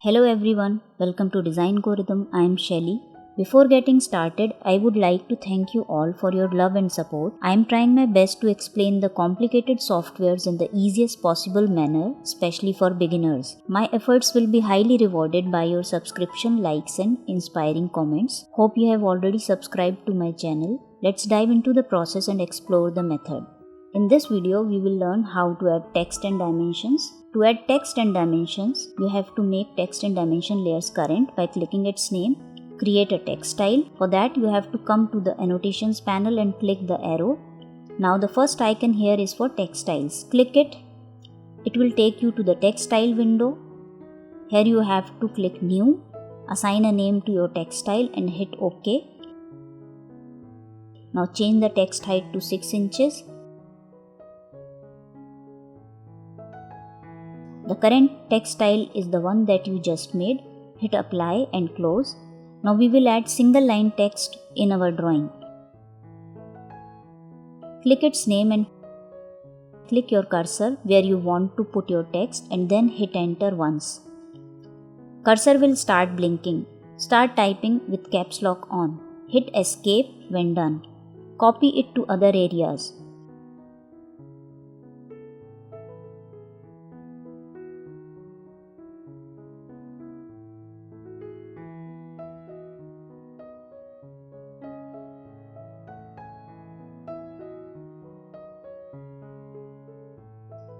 Hello everyone, welcome to Design Algorithm. I am Shelly. Before getting started, I would like to thank you all for your love and support. I am trying my best to explain the complicated softwares in the easiest possible manner, especially for beginners. My efforts will be highly rewarded by your subscription, likes, and inspiring comments. Hope you have already subscribed to my channel. Let's dive into the process and explore the method. In this video, we will learn how to add text and dimensions. To add text and dimensions, you have to make text and dimension layers current by clicking its name. Create a text style. For that, you have to come to the annotations panel and click the arrow. Now the first icon here is for text styles. Click it. It will take you to the text style window. Here you have to click new. Assign a name to your text style and hit OK. Now change the text height to 6 inches. The current text style is the one that you just made. Hit apply and close. Now we will add single line text in our drawing. Click its name and click your cursor where you want to put your text and then hit enter once. Cursor will start blinking. Start typing with caps lock on. Hit escape when done. Copy it to other areas.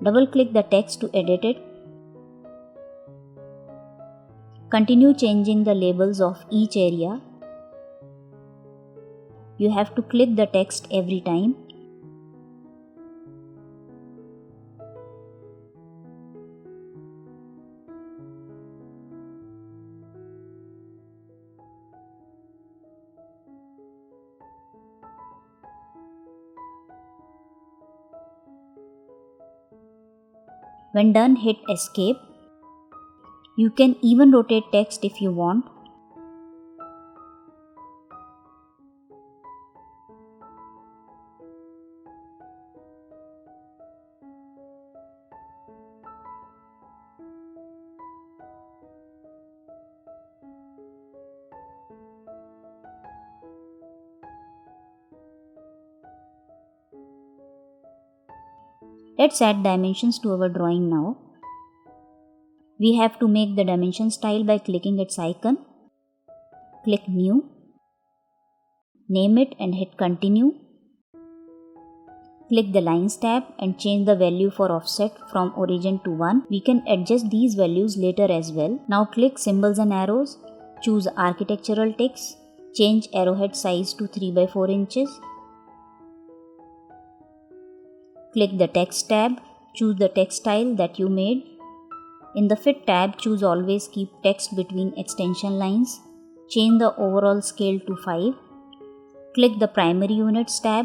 Double-click the text to edit it. Continue changing the labels of each area. You have to click the text every time. When done, hit escape. You can even rotate text if you want. Let's add dimensions to our drawing now. We have to make the dimension style by clicking its icon. Click new. Name it and hit continue. Click the lines tab and change the value for offset from origin to 1. We can adjust these values later as well. Now click symbols and arrows. Choose architectural text. Change arrowhead size to 3 by 4 inches. Click the text tab. Choose the text style that you made. In the fit tab, choose always keep text between extension lines. Change the overall scale to 5. Click the primary units tab.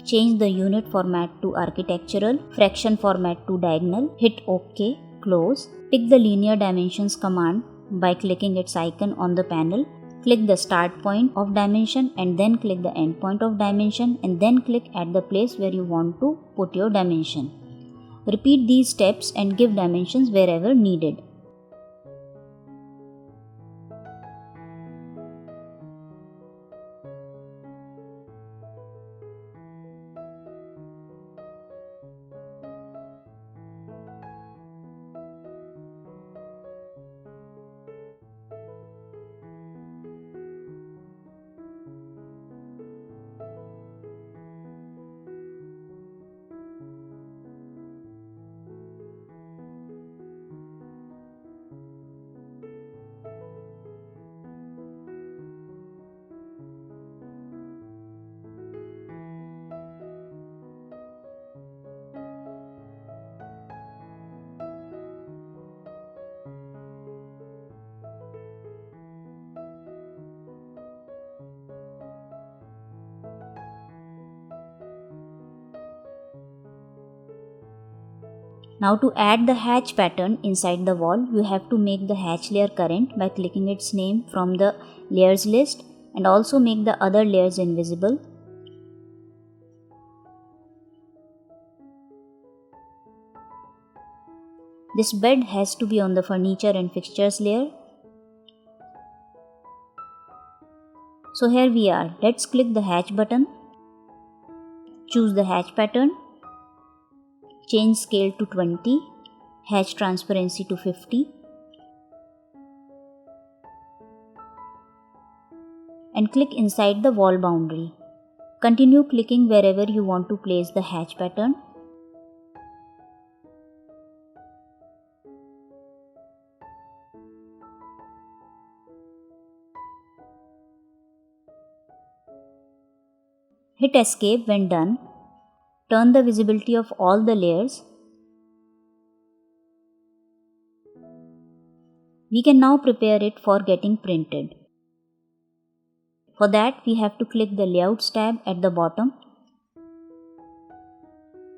Change the unit format to architectural, fraction format to diagonal. Hit OK, close. Pick the linear dimensions command by clicking its icon on the panel. Click the start point of dimension and then click the end point of dimension and then click at the place where you want to put your dimension. Repeat these steps and give dimensions wherever needed. Now to add the hatch pattern inside the wall, you have to make the hatch layer current by clicking its name from the layers list and also make the other layers invisible. This bed has to be on the furniture and fixtures layer. So here we are. Let's click the hatch button. Choose the hatch pattern. Change scale to 20. Hatch transparency to 50. And click inside the wall boundary. Continue clicking wherever you want to place the hatch pattern. Hit escape when done. Turn the visibility of all the layers. We can now prepare it for getting printed. For that, we have to click the Layouts tab at the bottom.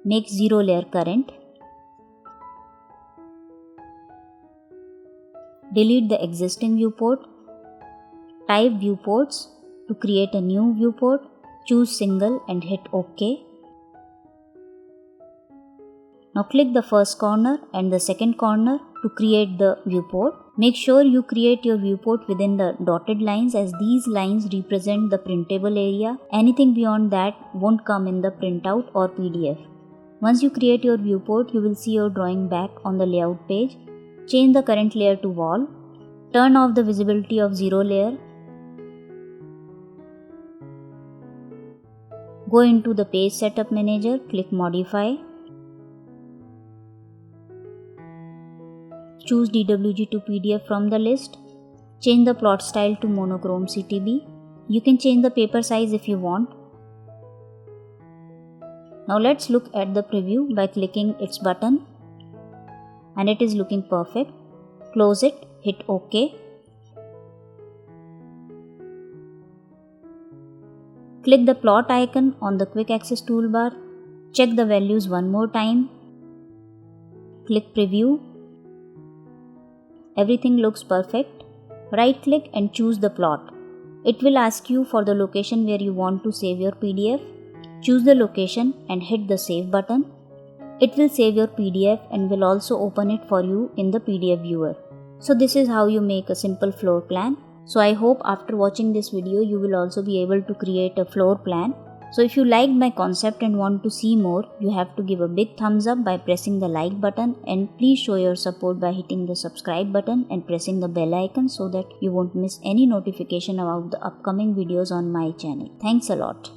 Make zero layer current. Delete the existing viewport. Type viewports to create a new viewport. Choose single and hit OK. Now click the first corner and the second corner to create the viewport. Make sure you create your viewport within the dotted lines, as these lines represent the printable area. Anything beyond that won't come in the printout or PDF. Once you create your viewport, you will see your drawing back on the layout page. Change the current layer to wall. Turn off the visibility of zero layer. Go into the Page Setup Manager, click Modify. Choose DWG to PDF from the list. Change the plot style to monochrome CTB. You can change the paper size if you want. Now let's look at the preview by clicking its button. And it is looking perfect. Close it, hit OK. Click the plot icon on the quick access toolbar. Check the values one more time. Click preview. Everything looks perfect. Right click and choose the plot. It will ask you for the location where you want to save your PDF. Choose the location and hit the save button. It will save your PDF and will also open it for you in the PDF viewer. So this is how you make a simple floor plan. So I hope after watching this video you will also be able to create a floor plan. So if you liked my concept and want to see more, you have to give a big thumbs up by pressing the like button, and please show your support by hitting the subscribe button and pressing the bell icon so that you won't miss any notification about the upcoming videos on my channel. Thanks a lot.